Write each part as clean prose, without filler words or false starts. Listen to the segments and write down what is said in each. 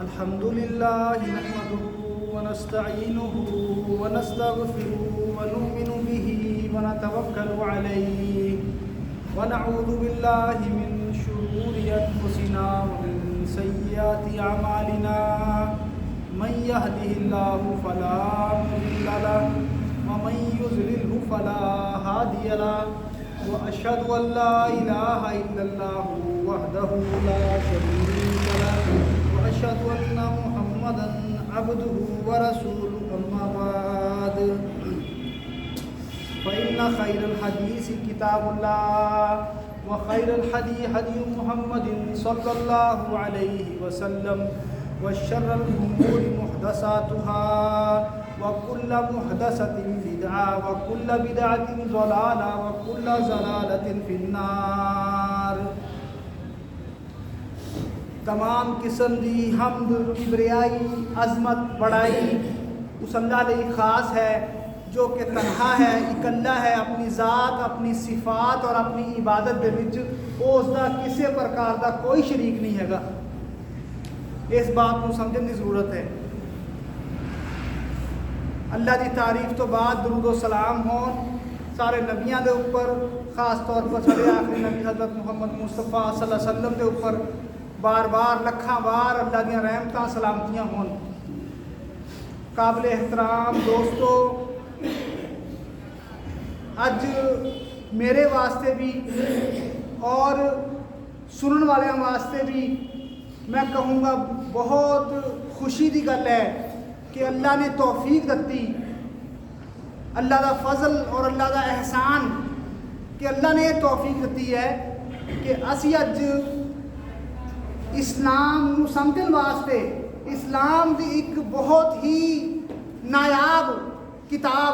अल्हम्दुलिल्लाह नहमदुहु व नस्तईनुहु व नस्तगफिरुहु व नुमिनु बिही व नतवक्कलु अलैहि व नऊज़ु बिल्लाहि मिन शुरूरि अनफुसिना व मिन सय्यिआति अमालिना मन यहदिहिल्लाहु फला मुदिल्ल लहु व मन युज़लिल्हु फला हादिय लहु व अशहदु अल्ला इलाहा इल्लल्लाहु वहदहु ला शरीका लहु व अशहदु अन्ना मुहम्मदन अब्दुहु व रसूलुहु अम्मा बाद फ़इन्न खैरल हदीस किताबुल्लाह व खैरल हदी हदी मुहम्मदिन सल्लल्लाहु अलैहि वसल्लम व शर्रल उमूरि मुहदसातुहा व कुल्लु मुहदसतिन बिदअह व कुल्लु बिदअतिन ज़लाला व कुल्लु ज़लालतिन फिन्नार। तमाम किस्म दी हम्द किबरियाई अज़मत बड़ाई उस अल्लाह दे ख़ास है जो कि तन्हा है, इकल्ला है, अपनी ज़ात अपनी सिफात और अपनी इबादत दे विच उसदा किसी प्रकार का कोई शरीक नहीं हैगा। इस बात को समझने की ज़रूरत है। अल्लाह की तारीफ तो बाद दरूद व सलाम हो सारे नबियों के ऊपर, ख़ास तौर पर सारे आखिरी नबी हज़रत मुहम्मद मुस्तफ़ा सल्लल्लाहु अलैहि वसल्लम के ऊपर बार बार लखा बार अल्लाह दी रहमतां सलामतियाँ होन। काबिल एहतराम दोस्तों, अज मेरे वास्ते भी और सुनने वाले वास्ते भी मैं कहूँगा बहुत खुशी की गल है कि अल्लाह ने तौफीक दी, अल्लाह का फजल और अल्लाह का एहसान कि अल्लाह ने तौफीक दी है कि असी अज इस्लाम को समझने वास्ते इस्लाम की एक बहुत ही नायाब किताब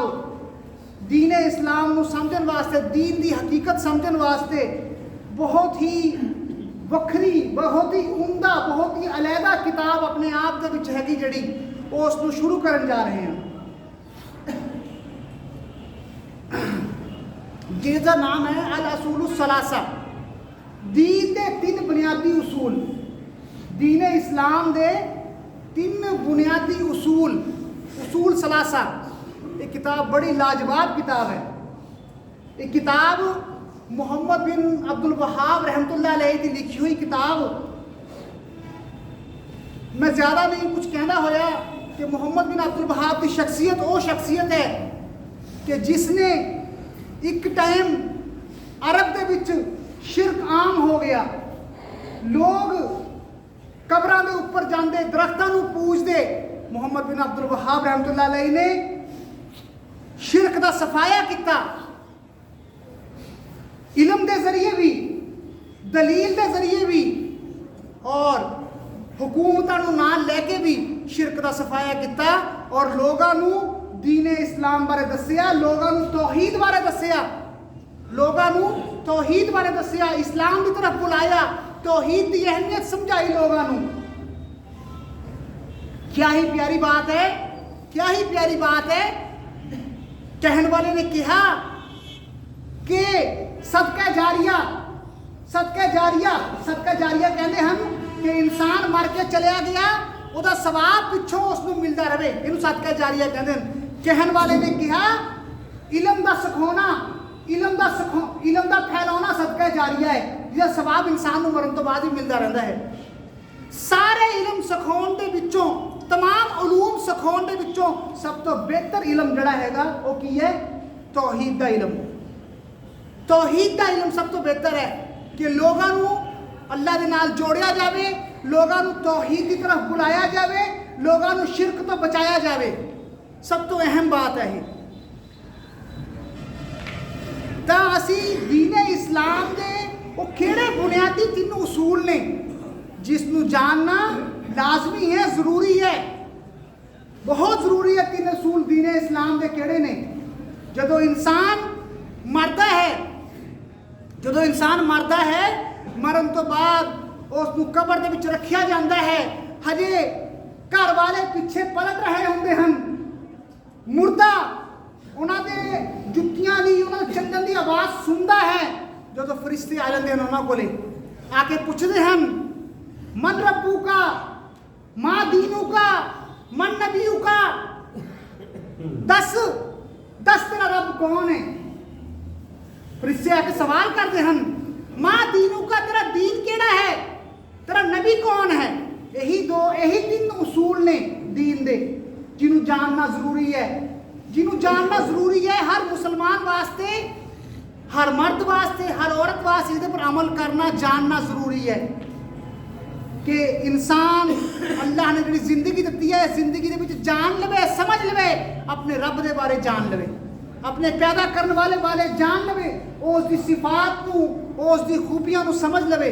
दीन इस्लाम को समझने वास्ते, दीन की हकीकत समझने वास्ते बहुत ही वखरी, बहुत ही उम्दा, बहुत ही अलहदा किताब अपने आप के विच हैगी जड़ी उसको शुरू करन जा रहे हैं, जिसका नाम है अल असूलुस सलासा। दीन के तीन बुनियादी उसूल, दीन इस्लाम के तीन बुनियादी उसूल, उसूल सलासा। ये किताब बड़ी लाजवाब किताब है। ये किताब मोहम्मद बिन अब्दुल वहाब रहमतुल्लाह अलैहि की लिखी हुई किताब। मैं ज़्यादा नहीं कुछ कहना होया कि मोहम्मद बिन अब्दुल वहाब की शख्सियत वो शख्सियत है कि जिसने एक टाइम अरब के विच शिरक आम हो गया, लोग कब्रां के ऊपर जाते दरख्तां नूं पूजते। मोहम्मद बिन अब्दुल वहाब रहमतुल्लाह अलैहि ने शिरक का सफाया किया, इलम के जरिए भी, दलील के जरिए भी और हुकूमतों नाल लैके भी शिरक का सफाया किया और लोगों को दीन इस्लाम बारे दसिया, लोगों को तौहीद बारे दसिया, लोगों को तौहीद बारे दसिया, इस्लाम की तरफ बुलाया, तौहीद की अहमियत समझाई लोगों को। क्या ही प्यारी बात है, क्या ही प्यारी बात है। कहने वाले ने कहा कि सदका जारिया, सदका जारिया, सदका जारिया कहते हैं कि इंसान मर के चलिया गया उसका सवाब पिछों उसको मिलता रहे, इन सदका जारिया कहते हैं। कहने वाले ने कहा इलम का सिखाना, इलम का फैलाना सदका जारिया है, जिसका सवाब इंसान को मरन तो बाद ही मिलता रहता है। सारे इलम सिखाने के विचों, तमाम उलूम सिखाने के विचों सब तो बेहतर इलम जड़ा हैगा वो की है तौहीद का इलम। तौहीद का इलम सब तो बेहतर है कि लोगों को अल्लाह के नाल जोड़िया जाए, लोगों को तौहीद की तरफ बुलाया जाए, लोगों को शिरक तो बचाया जाए। सब तो अहम बात है। तो असी दीन इस्लाम के वो केड़े बुनियादी तीन उसूल ने जिसनों जानना लाजमी है, ज़रूरी है, बहुत ज़रूरी है। तीन उसूल दीन इस्लाम के केड़े ने? जदों इंसान मरता है, जदों इंसान मरता है, मरन तो बाद उसनूं कबर दे विच रखिया जाता है, हजे घर वाले पीछे पलट रहे होंदे हन, मुर्दा उन्होंने जुत्तियां दी, उन्होंने चंदन की आवाज़ सुनता है। जो तो फरिश्ते आ जाते हैं उन्होंने को आके पूछते हैं मन रब्बू का, माँ दीनू का मन नबीयू का, दस तेरा रब कौन है। फिर इससे आके सवाल करते हम, माँ दीनू का, तेरा दीन केड़ा है, तेरा नबी कौन है। यही तीन उसूल ने दीन दे जिन्हों जानना जरूरी है, जिन्हों जानना जरूरी है। हर मुसलमान वास्ते, हर मर्द वास्ते, हर औरत वास्ते इहदे पर अमल करना जानना जरूरी है कि इंसान अल्लाह ने जी जिंदगी दी है, जिंदगी दे विच जान लवे, समझ लवे, अपने रब दे बारे जान लवे, अपने पैदा करने वाले जान लवे, उसकी सिफात नू, उसकी खूबियां नू समझ लवे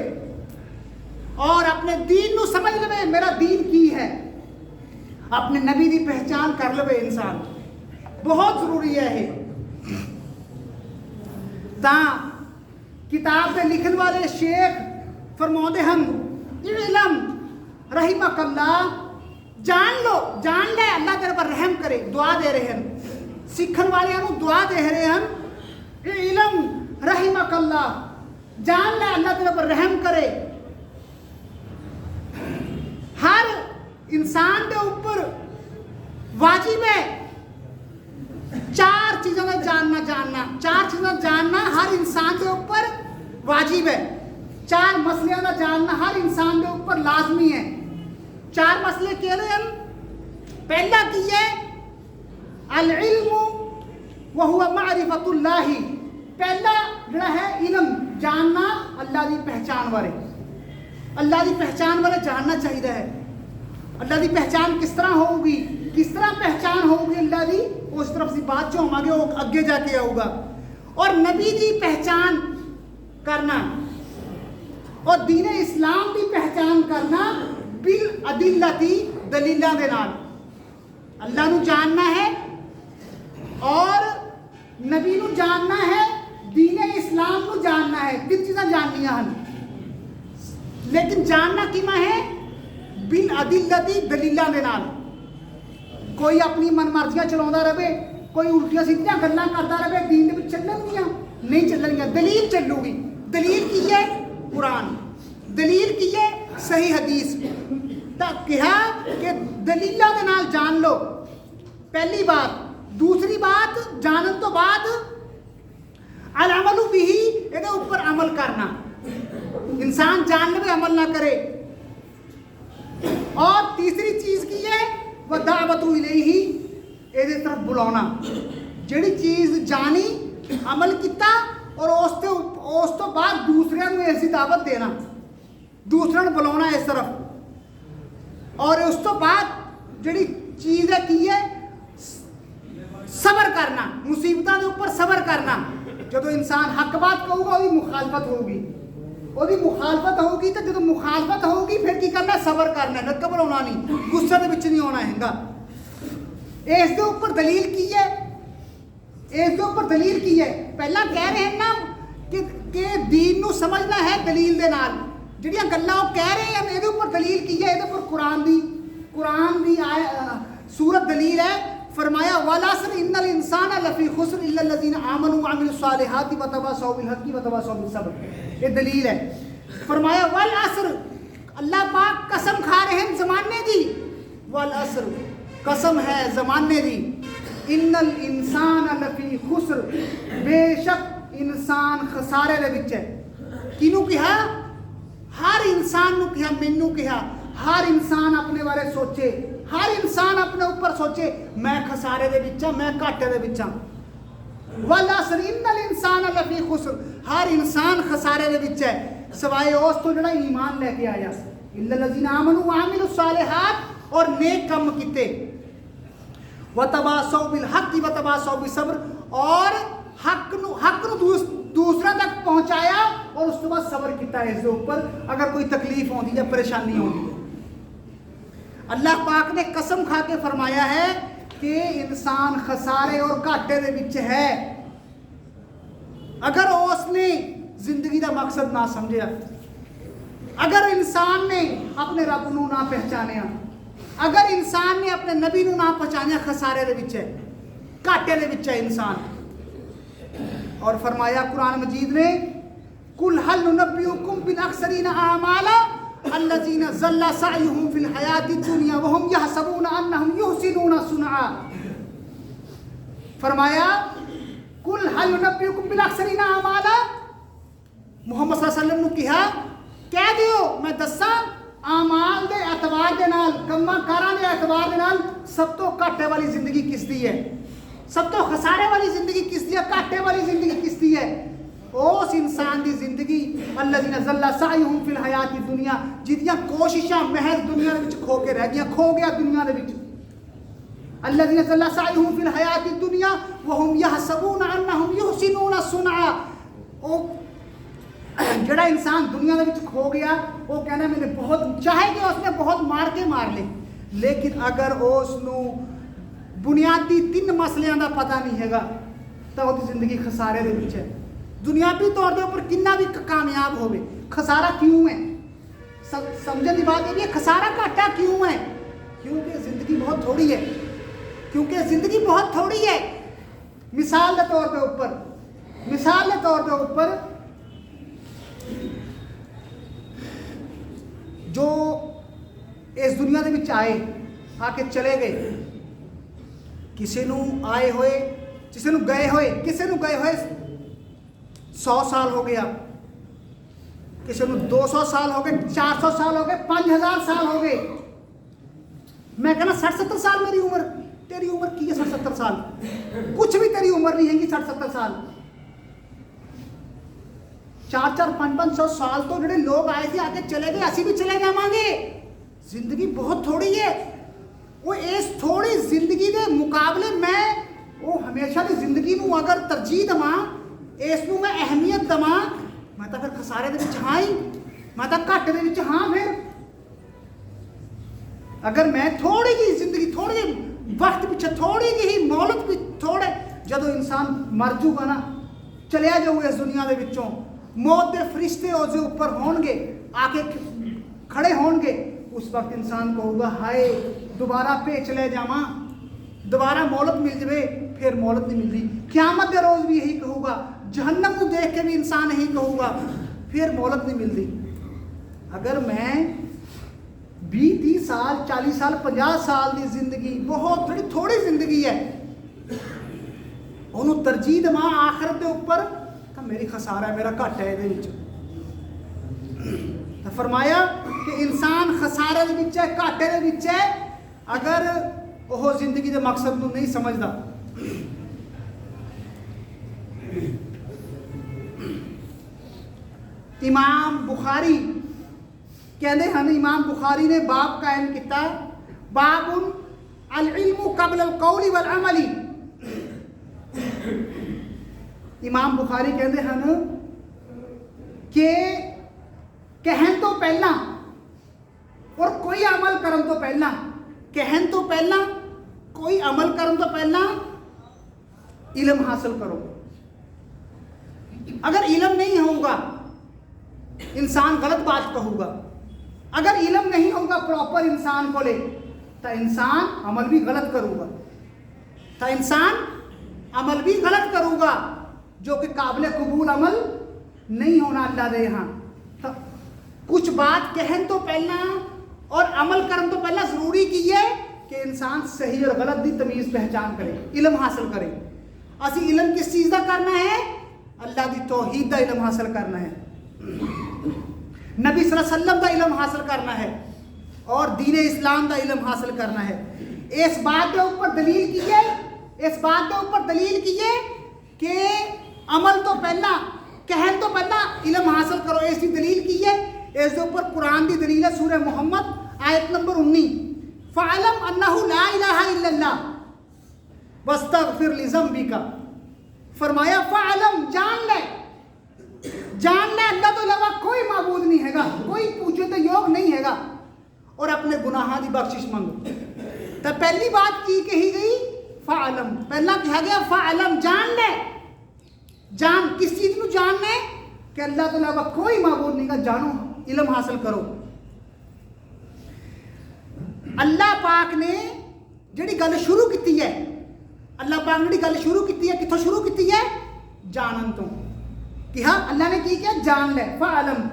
और अपने दीन नू समझ लवे, मेरा दीन की है, अपने नबी की पहचान कर लवे। इंसान बहुत जरूरी है ये। किताब के लिखने वाले शेख फरमाते हम, इल्म रहिमकल्लाह, जान लो, जान ले, अल्लाह तेरे पर रहम करे, दुआ दे रहे हैं सीखन वाले दुआ दे रहे हैं, इल्म रहिमकल्लाह, जान ले अल्लाह तेरे पर रहम करे। हर इंसान के ऊपर वाजिब है चार चीजों का जानना, चार चीजें जानना हर इंसान के ऊपर वाजिब है। चार मसले का जानना हर इंसान के ऊपर लाजमी है। चार मसले कह रहे हैं, पहला की है अल इल्मु व हुवा मारिफतुल्लाह, पहला जड़ा है इल्म, जानना अल्लाह की पहचान बारे, अल्लाह की पहचान बारे जानना चाहिए है। अल्लाह की पहचान किस तरह होगी, किस तरह पहचान होगी अल्लाह की, उस तरफ से बात जो हमारे वो आगे जाके आऊगा। और नबी की पहचान करना और दीन इस्लाम की पहचान करना बिल अदिल्लती, दलीलां दे नाल। अल्लाह नू जानना है और नबी नू जानना है, दीन इस्लाम नू जानना है, तीन चीज़ां जाननियां हन। लेकिन जानना किमा है, बिल अदिल्लती, दलीलां दे नाल। कोई अपनी मनमर्जियां चलाता रहे, कोई उल्टियां सीधियां गल्लां करता रहे, दीन दे विच चलणगियां नहीं चलणगियां, दलील चलूगी। दलील की है कुरान, दलील की है सही हदीस। तो कहा कि दलीलां दे नाल जान लो, पहली बात। दूसरी बात, जानन तो बाद अल अमलु बिही, इहदे ऊपर अमल करना। इंसान जान ले अमल ना करे। और तीसरी चीज की है वह दावतु इलैहि, इहदे तरफ बुलाना। जिहड़ी चीज जानी, अमल किया और उस तो बाद दूसरे को ऐसी दावत देना, दूसरे को बुलाना इस तरफ। और उस तो बाद जिहड़ी चीज है की है सबर करना, मुसीबतों के ऊपर सबर करना। जो इंसान हक बात कहूगा उसकी मुखालफत होगी, ਉਹਦੀ मुखालफत होगी, तो जो मुखालफत होगी फिर की करना, सबर करना, घबराना नहीं, गुस्से के विच नहीं आना हैगा। इसके ऊपर दलील की है, इसके ऊपर दलील की है। पहला कह रहे हैं ना कि दीन नू समझना है दलील दे नाल, जिहड़ियां गल्लां वो कह रहे हैं ਇਹਦੇ ऊपर दलील की है। ਇਹਦੇ ऊपर कुरान दी सूरत दलील है। फरमाया वल अस्र इन्नल इंसाना लफी खुस्र इल्ला लज़ीना आमनू व अमिलुस सालिहाति व तवासौ बिल हक़्क़ि व तवासौ बिस सब्र, ये दलील है। फरमाया वल अस्र, अल्लाह पाक कसम खा रहे हैं ज़माने दी, वल अस्र, कसम है ज़माने दी, इन्नल इंसाना लफी खुस्र, बेशक इंसान खसारे दे विच है। किनू कहा? हर इंसान नू कहा, मैनू कहा। हर इंसान अपने बारे सोचे, हर इंसान अपने ऊपर सोचे, मैं खसारे दे विच हां, मैं घाटे दे विच हां। वल अस्र इन्नल इंसान लफी खुस्र, हर इंसान खसारे दे विच है सिवाय उस तो जिहड़ा ईमान लेके आया। इल्ला लज़ीना आमनू व अमिलुस सालिहात, और नेक काम कीते। व तवासौ बिल हक़्क़ि व तवासौ बिस सब्र, और हक नू दूसरा तक पहुंचाया और उसके बाद सबर किया इसके ऊपर अगर कोई तकलीफ होती है, परेशानी होती है। अल्लाह पाक ने कसम खा के फरमाया है कि इंसान खसारे और घाटे दे विच है अगर उसने जिंदगी का मकसद ना समझा, अगर इंसान ने अपने रब नू ना पहचानिया, अगर इंसान ने अपने नबी नू ना पहचानिया, खसारे दे विच है, घाटे दे विच है इंसान। और फरमाया कुरान मजीद ने, कुल हल नुनब्बिउकुम बिल अक्सरीना आमाला, अल्लज़ीना ज़ल्ला सअयुहुम फिल हयाति दुनिया व हुम यहसबूना अन्नहुम युहसिनूना सुनआ। फरमाया कुल हल नुनब्बिउकुम बिल अक्सरीना अमाला। मुहम्मद सल्लल्लाहु अलैहि वसल्लम ने कहा कह दियो मैं दसा आमाल दे एतबार दे नाल, कम्मा कारां दे एतबार दे नाल सब तो घाटे वाली जिंदगी किसदी है, सब तो खसारे वाली जिंदगी किसदी है, घाटे वाली जिंदगी किसदी है? उस इंसान की जिंदगी अल्लज़ीना ज़ल्ला सअयुहुम फिल हयाति दुनिया, जिहदियां कोशिशां महज दुनिया दे विच खो के रह गईयां, खो गया दुनिया दे विच। अल्लज़ीना ज़ल्ला सअयुहुम फिल हयाति दुनिया व हुम यहसबूना अन्नहुम युहसिनूना सुनआ। ओ जड़ा इंसान दुनिया दे विच खो गया वो कहना मैंने बहुत चाहे कि उसने बहुत मार के मार ले, लेकिन अगर उसनू बुनियादी 3 मसलियां दा पता नहीं हैगा तो उसकी जिंदगी खसारे दे विच है। दुनियावी तौर के ऊपर कितना भी कामयाब होवे, खसारा क्यों है? समझने की बात ये खसारा घाटा क्यों है? क्योंकि जिंदगी बहुत थोड़ी है, क्योंकि जिंदगी बहुत थोड़ी है। मिसाल के तौर के ऊपर जो इस दुनिया दे विच आए आके चले गए, किसी नू आए होए, किसी नू गए होए 100 साल हो गया, किसी को 200 साल हो गए, 400 साल हो गए, 5000 साल हो गए। मैं कहना 60-70 साल मेरी उम्र, तेरी उम्र की है 60-70 साल? कुछ भी तेरी उम्र नहीं है 60-70 साल। 400-500 साल तो ਜਿਹੜੇ लोग आए थे आके चले गए, असी भी चले जावांगे। जिंदगी बहुत थोड़ी है। वो इस थोड़ी जिंदगी के मुकाबले मैं वो हमेशा की जिंदगी नू अगर तरजीह देवां, इसनू मैं अहमियत देवां, मैं तो फिर खसारे दे विच हां ही, मैं तो घाटे दे विच हां। फिर अगर मैं थोड़ी जी जिंदगी, थोड़ी जी वक्त पिछे, थोड़ी जी मोहलत भी थोड़े, जदों इंसान मर जूगा ना, चलिया जाऊगा इस दुनिया के विचों, मौत के फरिश्ते उसके ऊपर होणगे, आके खड़े होणगे, उस वक्त इंसान कहूगा हाय दोबारा भेज ले जावां, दोबारा मोहलत मिल जाए, फिर मोहलत नहीं मिलती। क़यामत के रोज़ भी यही कहूगा, जहन्नम को देख के भी इंसान यही कहूगा, फिर मोहलत नहीं मिलती। अगर मैं 20-30 साल, 40 साल, 50 साल की जिंदगी, बहुत थोड़ी जिंदगी है, उन्होंने तरजीह देवां आखिरत के ऊपर, तो मेरी खसारा है, मेरा घाटा है ये। तो फरमाया कि इंसान खसारे दे विच है, घाटे दे विच है, अगर वह जिंदगी के मकसद को नहीं समझता। इमाम बुखारी कहते हैं, इमाम बुखारी ने बाब कायम किया, बाबुन अल इल्मु क़ब्ल अल क़ौली वल अमली। इमाम बुखारी कहते हैं कि कहन तो पहला और कोई अमल करन तो पहला, कहन तो पहला, कोई अमल करन तो पहला इल्म हासिल करो। अगर इल्म नहीं होगा इंसान गलत बात कहूगा, अगर इल्म नहीं होगा प्रॉपर इंसान को ले, तो इंसान अमल भी गलत करूगा, तो इंसान अमल भी गलत करूगा, जो कि काबिल कबूल अमल नहीं होना अल्लाह दे यहाँ। तो कुछ बात कहन तो पहला और अमल करन तो पहला जरूरी की है कि इंसान सही और गलत की तमीज़ पहचान करे, इल्म हासिल करे। असी इल्म किस चीज़ का करना है? अल्लाह की तौहीद का इल्म हासिल करना है, नबी सल्लल्लाहु अलैहि वसल्लम का इल्म हासिल करना है, और दीन इस्लाम का इल्म हासिल करना है। इस बात के ऊपर दलील की है, इस बात के ऊपर दलील की है कि अमल तो पहला, कहन तो पहला, इल्म हासिल करो, इसकी दलील की है। इसके ऊपर कुरान की दलील है, सूरह मोहम्मद आयत नंबर 19, फ़अलम अन्नहु ला इलाहा इल्लल्लाह वस्तगफिर लिज़म्बिका। फरमाया फ़अलम, जान ले, अल्लाह तो अलावा कोई माबूद नहीं हैगा, कोई पूछे तो योग नहीं हैगा, और अपने गुनाहां की बख्शिश मांगो। तो पहली बात की कही गई फ़अलम, पहला कहा गया फ़अलम, जान ले। जान किस चीज़ को जानना है? कि अल्लाह तो अलावा कोई माबूद नहीं का, जानो, इल्म हासिल करो। अल्लाह पाक ने जिहड़ी गल शुरू की है, अल्लाह पाक ने जिहड़ी गल शुरू की है, कित्थों शुरू की है? जानन तो। कि हाँ अल्लाह ने की किया? जान ले, फ़अलम,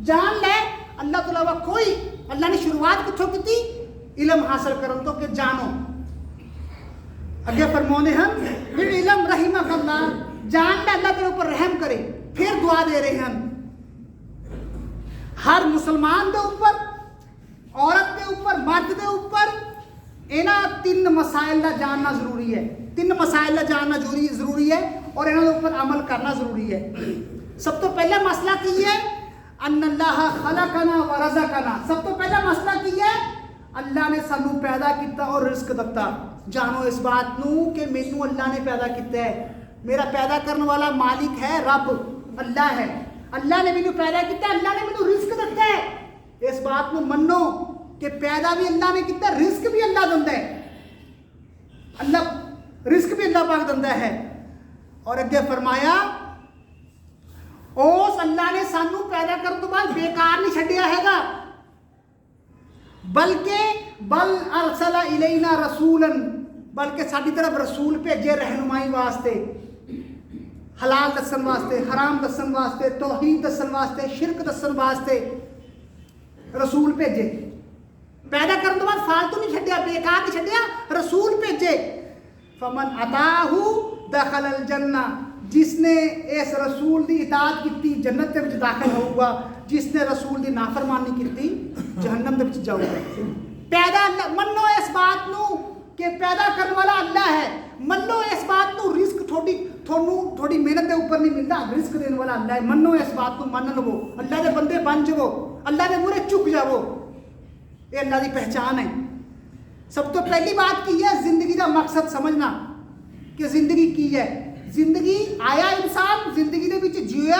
जान ले अल्लाह तो अलावा कोई। अल्लाह ने शुरुआत कितों की थी? इलम हासिल करन तो कि जानो। अगे फरमाने हम फिर इलम रहीमक अल्लाह, जान ला अल्लाह तेरे ऊपर रहम करे। फिर दुआ दे रहे हैं हर मुसलमान के ऊपर, औरत के ऊपर, मर्द के ऊपर इन्हां 3 मसाइल का जानना जरूरी है। 3 मसाइल का जानना जरूरी है और इन्होंने ऊपर अमल करना जरूरी है। सब तो पहला मसला की है अन्नल्लाह खलकना व रज़कना। सब तो पहला मसला की है अल्लाह ने सानू पैदा किया और रिस्क दिता। जानो इस बात नू कि मैनू अल्लाह ने पैदा किया है। मेरा पैदा करने वाला मालिक है रब, अल्लाह है। अल्लाह ने मैनू पैदा किया, अल्लाह ने मैनू रिस्क दिता है। इस बात को मनो कि पैदा भी अल्लाह ने किया, रिस्क भी अल्लाह दिंदा है। अल्लाह रिस्क भी अल्लाह पाक दिंदा है। और अगे फरमाया उस अल्लाह ने सानू पैदा करने तो बाद बेकार नहीं छड्डिया हैगा, बल्कि बल अरसला इलैना रसूलन, बल्कि साडी तरफ रसूल भेजे रहनुमाई वास्ते, हलाल दसन वास्ते, हराम दसन वास्ते, तौहीद दसन वास्ते, शिरक दसन वास्ते रसूल भेजे। पैदा करने तो बाद फालतू नहीं छड्डिया, बेकार नहीं छड्डिया, रसूल भेजे। फमन अताहू दखलल जन्ना, जिसने इस रसूल की इताअत की जन्नत के विच दाखिल होगा, जिसने रसूल की नाफरमानी की जहन्नम के विच जाऊगा। पैदा मनो इस बात नू कि पैदा करने वाला अल्लाह है। मनो इस बात नू रिस्क थोड़ी मेहनत के ऊपर नहीं मिलता, रिस्क देने वाला अल्लाह है। मनो इस बात को मन लवो, अल्लाह के बंदे बन जावो, अल्लाह के मुरे झुक जावो, ये अल्लाह की पहचान है। सब तो पहली बात की है जिंदगी का मकसद समझना कि जिंदगी की है। जिंदगी आया इंसान जिंदगी के विच जिया,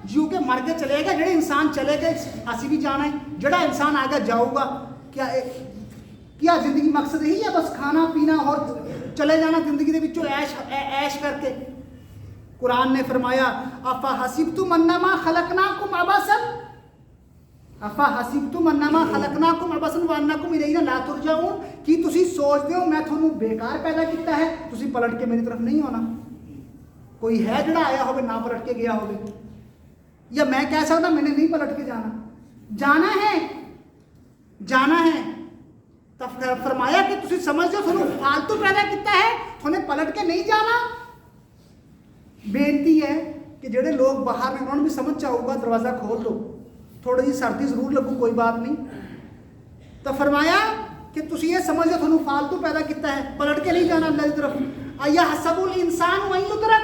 जियो के मर के चलेगा। जेड़े इंसान चले गए असी भी जाना है, जेड़ा इंसान आगे जाऊगा। क्या जिंदगी मकसद यही है बस खाना पीना और चले जाना जिंदगी के विचों ऐश करके? कुरान ने फरमाया अफा हसीबतुम अन्नमा खलकनाकुम अबसन, अफा हसीबतुम अन्नमा खलकनाकुम अबसन व अन्नकुम इलैना ला तुरजाऊन, कि तुसी सोचते हो मैं थानू बेकार पैदा किया है, तुसी पलट के मेरी तरफ नहीं होना। कोई है जड़ा आया हो ना पलट के गया हो, या मैं कह सकता मैंने नहीं पलट के जाना, जाना है, जाना है। तब फरमाया कि तुसी समझ दो थानू फालतू पैदा किया है, थाने पलट के नहीं जाना। बेनती है कि जेडे लोग बाहर ने उन्होंने भी समझ जाऊगा, दरवाज़ा खोल दो, थोड़ी जी सर्दी जरूर लगू कोई बात नहीं। तो फरमाया कि तुसी ये समझ लो थानू फालतू पैदा किया है, पलट के नहीं जाना अल्लाह की तरफ। अया हसबुल इंसान उतरा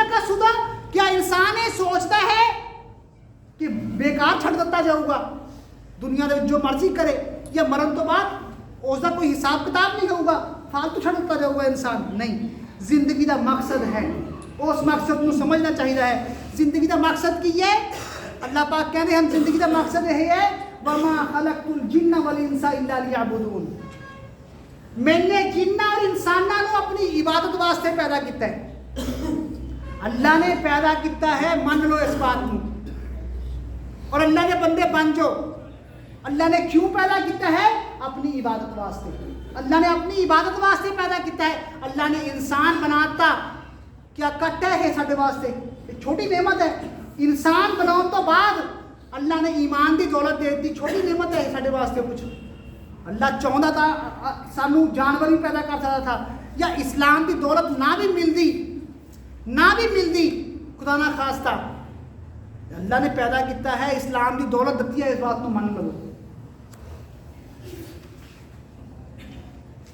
का सुदा, क्या इंसान ये सोचता है कि बेकार छड़ दिता जाऊगा, दुनिया में जो मर्जी करे, या मरण तो बाद उसका कोई हिसाब किताब नहीं होगा, फालतू छड़ दिता जाऊगा इंसान? नहीं, जिंदगी का मकसद है, उस मकसद को समझना चाहिए है। जिंदगी का मकसद की है, अल्लाह पाक कहते हैं हम जिंदगी का मकसद यही है वमा खलक़तुल जिन्ना वल इंसा इल्ला लियअबुदून, मैंने जिन्ना और इंसाना को अपनी इबादत वास्ते पैदा किया है। अल्लाह ने पैदा किया है, मान लो इस बात को, और अल्लाह के बंदे बन जाओ। अल्लाह ने क्यों पैदा किया है? अपनी इबादत वास्ते। अल्लाह ने अपनी इबादत वास्ते पैदा किया है। अल्लाह ने इंसान बनाता क्या कट्टा है साढ़े वास्ते, छोटी नेमत है। इंसान बनाने तो बाद अल्लाह ने ईमान की दौलत दे दी, छोटी नेमत है साढ़े वास्ते कुछ। अल्लाह चाहता था सानू जानवर भी पैदा कर सकता था, या इस्लाम की दौलत ना भी मिलती खुदा ना खास्ता, अल्लाह ने पैदा किया है, इस्लाम की दौलत दी है। इस बात को मान लो।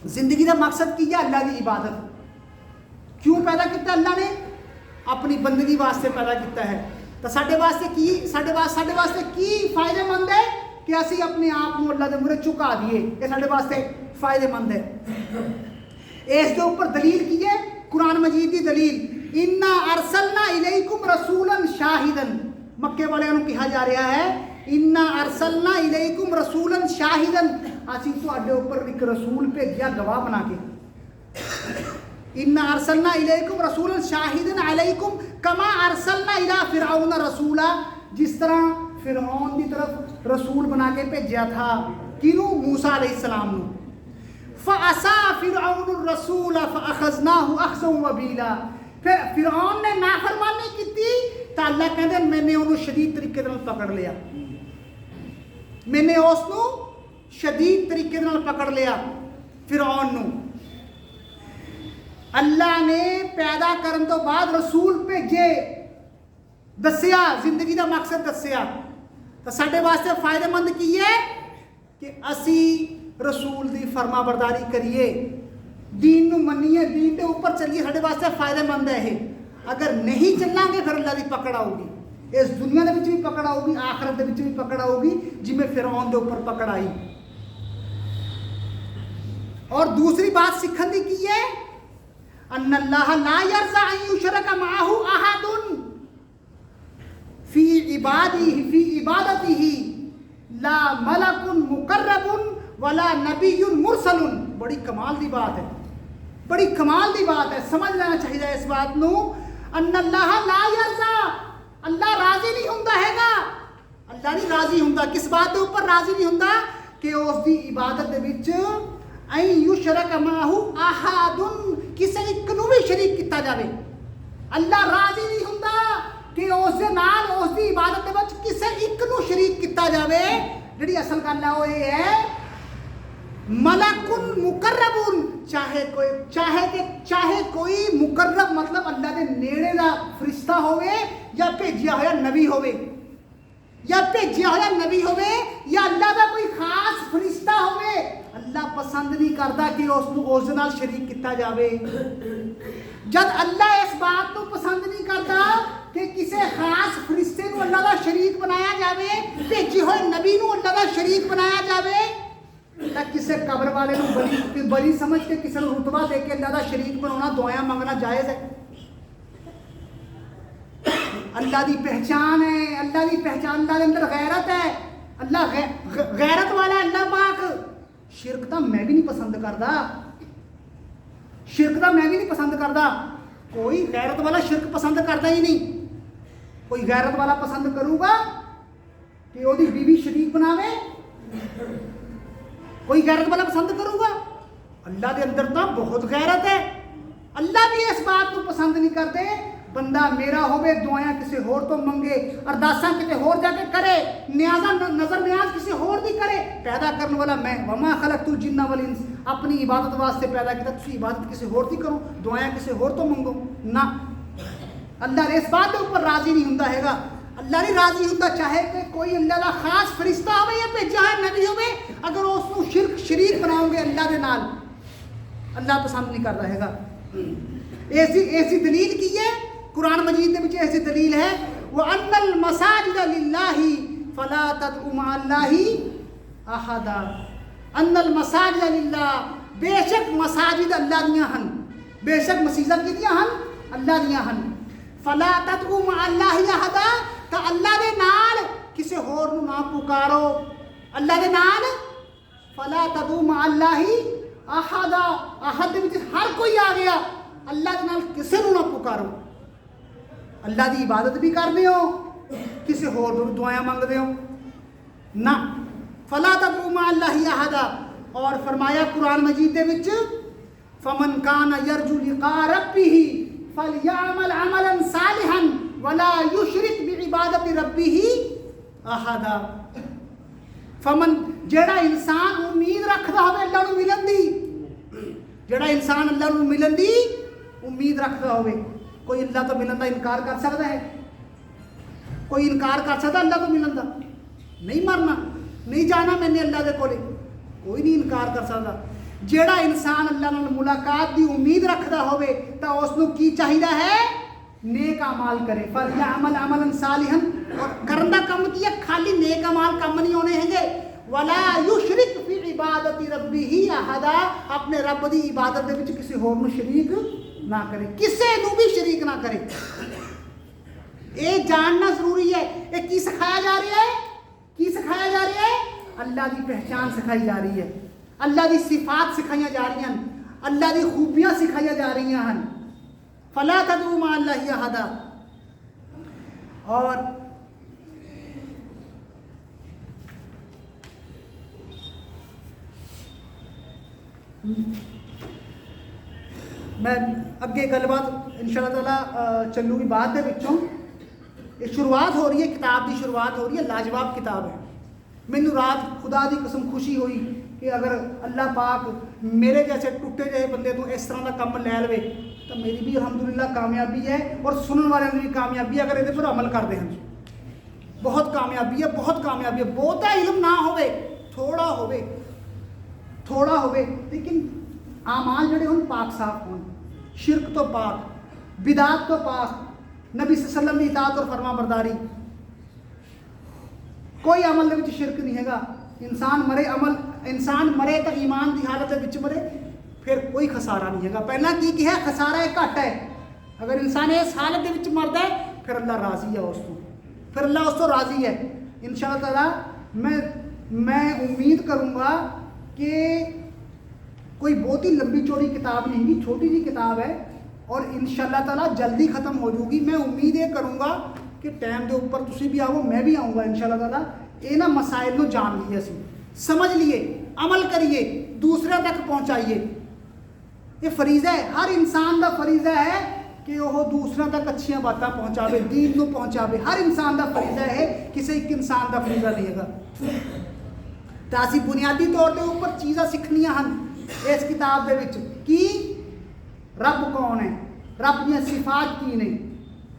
जिंदगी का मकसद की है अल्लाह की इबादत। क्यों पैदा किया अल्लाह ने? अपनी बंदगी वास्ते पैदा किया है। तो साढ़े वास्ते की फायदेमंद है कि असी अपने आप को अल्लाह के मुरे झुका दिए, ये साढ़े वास्ते फायदेमंद है। इसके ऊपर दलील की है कुरान मजीद की दलील, इन्ना अरसलना इलैकुम रसूलन शाहिदन। मक्के वाले को कहा जा रहा है इन्ना अरसलना इलैकुम रसूलन शाहिदन, असी तुहाडे ऊपर एक रसूल भेजिया गवाह बना के। इन्ना अरसलना इलैकुम रसूलन शाहिदन अलैकुम कमा अरसलना इला फिरऔन रसूला, जिस तरह फिरऔन की तरफ रसूल बना के भेजा था किनू? मूसा अलैहिस्सलाम नू। फअसा फिरऔन रसूल फअखज़नाहु अख़ज़न वबीला, फिर फिरऔन ने नाफरमानी की तो अल्लाह कहते मैंने उन्होंने शदीद तरीके से पकड़ लिया। मैंने उसनू शदीद तरीके नाल पकड़ लिया फिरौन नू। अल्लाह ने पैदा करन तो बाद रसूल भेजे, दस्सिया जिंदगी का मकसद दस्सिया। तो साडे वास्ते फायदेमंद की है कि असी रसूल की फरमा बरदारी करिए, दीन नू मन्निए, दीन के ऊपर चलिए, साडे वास्ते फायदेमंद है ये। अगर नहीं चलांगे फिर अल्लाह की पकड़ आऊगी, इस दुनिया के भी पकड़ आऊगी, आखिरत के भी पकड़ आऊगी, जिमें फिरौन के ऊपर पकड़ आई। और दूसरी बात सीखन दी की है, अन्नल्लाह ला यरज़ा अन युशरका मअहू अहदुन फी इबादतिही ला मलकुन मुकर्रबुन वला नबियुन मुरसलुन। बड़ी कमाल की बात है, बड़ी कमाल की बात है, समझ लेना चाहिए इस बात नू। अन्नल्लाह ला यरज़ा, अल्लाह राजी नहीं हुंदा हैगा, अल्लाह नहीं राजी हुंदा। किस बात के ऊपर राजी नहीं हुंदा कि उसकी इबादत दे विच अन युशरका मअहू अहदुन, किसी एक नू भी शरीक किया जाए। अल्लाह राजी नहीं हुंदा कि उस नाल उसकी इबादत दे विच किसी एक नू शरीक किया जाए। जिहड़ी असल गल है वो ये है, मलकुन मुकर्रबुन, चाहे कोई मुकर्रब मतलब अल्लाह के नेड़े का फरिश्ता होवे या भेजिया होया नबी होवे, या भेजिया होया नबी होवे, या अल्लाह का कोई खास फरिश्ता होवे, अल्लाह पसंद नहीं करता कि उस नाल शरीक किया जाए। जब अल्लाह इस बात को पसंद नहीं करता कि किसी खास फरिश्ते को अल्लाह का शरीक बनाया जाए, भेजे हुए नबी को अल्लाह का शरीक बनाया जाए, तो किसी कब्र वाले को बली समझ के किसी रुतबा दे के अल्लाह का शरीक बनाना, दुआएं मंगना जायज़ है? अल्लाह की पहचान है, अल्लाह की पहचान, अल्लाह के अंदर गैरत है, अल्लाह गैरत वाला अल्लाह पाक। शिरक तो मैं भी नहीं पसंद करता, शिरक तो मैं भी नहीं पसंद करता। कोई गैरत वाला शिरक पसंद करता ही नहीं। कोई गैरत वाला पसंद करूगा कि ओदी बीवी शरीक बनावे? कोई गैरत वाला पसंद करूगा? अल्लाह के अंदर तो बहुत गैरत है। अल्लाह भी इस बात को पसंद नहीं करते बंदा मेरा होवे, दुआएं किसी होर तो मंगे, अरदासा किसी होर जाके करे, न्याजा नजर न्याज किसी होर दी करे। पैदा करने वाला मैं, वमा खलक़तुल जिन्ना वल इंस, अपनी इबादत वास्ते पैदा किया, तुसी इबादत किसी होर दी करो, दुआएं किसी होर तो मंगो ना। अल्लाह इस बात के ऊपर राजी नहीं हुंदा हैगा। अल्लाह नहीं राजी हुंदा चाहे कि कोई अल्लाह का खास फरिश्ता होवे या भेजा है नबी होवे, अगर उसको शिरक शरीक बनाओगे अल्लाह के नाल, अल्लाह पसंद नहीं करता हैगा। ऐसी दलील की है कुरान मजीद के ऐसी दलील है, वो अन्नल मसाजिद लिल्लाही फला तदउ मअल्लाही अहदा। अन्नल मसाजिद लिल्लाह, बेशक मसाजिद अल्लाह दियां हन, बेशक मसीजां किदियां हन अल्लाह दियां हन। फला तदउ मअल्लाही अहदा, तो अल्लाह दे नाल किसी होर नू ना पुकारो, अल्लाह दे नाल फला तदउ मअल्लाही अहदा, अहद विच हर कोई आ गया, अल्लाह दे नाल किसी नू ना पुकारो। अल्लाह की इबादत भी करते हो, किसी होर नू दुआएं मंगते हो ना। फला तदउ मअल्लाही अहदा। और फरमाया कुरान मजीद दे विच, फमन कान यरजू लिका रब्बिही फलयअमल अमलन सालिहन वला युशरिक बिइबादति रब्बिही अहदा। फमन, जेड़ा इंसान उम्मीद रखता होवे अल्लाह नू मिलन दी, जेड़ा इंसान अल्लाह नू मिलन दी उम्मीद रखता होवे। कोई अल्लाह तो मिलन का इनकार कर सकता है? कोई इनकार कर सकता अल्लाह तो मिलन का? नहीं मरना, नहीं जाना मैंने अल्लाह के कोले, कोई नहीं इनकार कर सकता। जेड़ा इंसान अल्लाह नाल मुलाकात की उम्मीद रखता होवे तो उसनू की चाहिए है? नेक अमाल करे। फलयअमल अमलन सालिहन, और करन दा काम की है, खाली नेक अमाल काम नहीं होने हैंगे। वला युशरिक बि इबादति रब्बिही अहदा, अपने रब की इबादत दे विच किसी होर नू शरीक ना करे, किसी नू भी शरीक ना करे। ये जानना जरूरी है। ये की सिखाया जा रहा है? की सिखाया जा रहा है? अल्लाह की पहचान सिखाई जा रही है, अल्लाह की सिफात सिखाई जा रही हैं, अल्लाह की खूबियां सिखाई जा रही हैं। फला तदउ मअल्लाही अहदा। और मैं अगे गलबात इंशाअल्लाह ताला चलूँगी बाद के विचों। ये शुरुआत हो रही है, किताब की शुरुआत हो रही है, लाजवाब किताब है, मैनू रात खुदा की कसम खुशी हुई कि अगर अल्लाह पाक मेरे जैसे टुटे जहे बंदे तो इस तरह का काम लै लवे तो मेरी भी अलहमदुलिल्लाह कामयाबी है और सुनने वालों की भी कामयाबी है अगर ये पर अमल करते हैं। बहुत कामयाबी है, बहुत कामयाबी है। बहुता इल्म ना होवे, थोड़ा होवे लेकिन आमाल जड़े होन पाक साफ होन, शिरक तो पाक, बिदात तो पाक, नबी सल्लल्लाहु अलैहि वसल्लम की इताअत और फरमा बरदारी। कोई अमल दे विच शिरक नहीं हैगा। इंसान मरे तो ईमान की हालत विच मरे फिर कोई खसारा नहीं हैगा। पहला की कहा खसारा है घट है। अगर इंसान इस हालत के विच मरदा है फिर अल्लाह राजी है उसको, फिर अल्लाह उसको राजी है। इंशाअल्लाह ताला मैं उम्मीद करूँगा कि कोई बहुत ही लंबी चौड़ी किताब नहीं होगी, छोटी सी किताब है और इंशाअल्लाह ताला जल्दी ख़त्म हो जाऊगी। मैं उम्मीद ये करूँगा कि टाइम के उपर तुसी भी आओ, मैं भी आऊँगा इंशाअल्लाह ताला। ये ना मसाइल को जान लिए, असी समझ लिए, अमल करिए, दूसरे तक पहुँचाइए। ये फरीज़ा है, हर इंसान का फरीज़ा है कि वह दूसरों तक अच्छियां बातें पहुँचावे, दीन को पहुँचावे। हर इंसान का फरीज़ा है, किसी एक इंसान का फरीज़ा नहीं है। तो असी बुनियादी तौर के उपर चीज़ां सीखनियां हैं इस किताब के विच कि रब कौन है, रब दी सिफात की ने,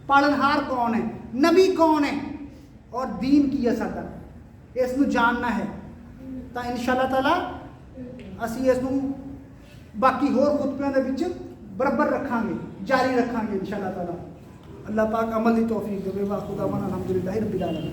पालनहार कौन है, नबी कौन है और दीन की है साडा, इसनूं जानना है। तो इंशाअल्लाह ताला असी इसनूं बाकी होर खुतबियां दे विच बराबर रखांगे, जारी रखांगे इंशाअल्लाह ताला। अल्लाह पाक अमल की तौफीक देवे। वाखुदा मन अल्हम्दुलिल्लाहि रब्बिल आलमीन।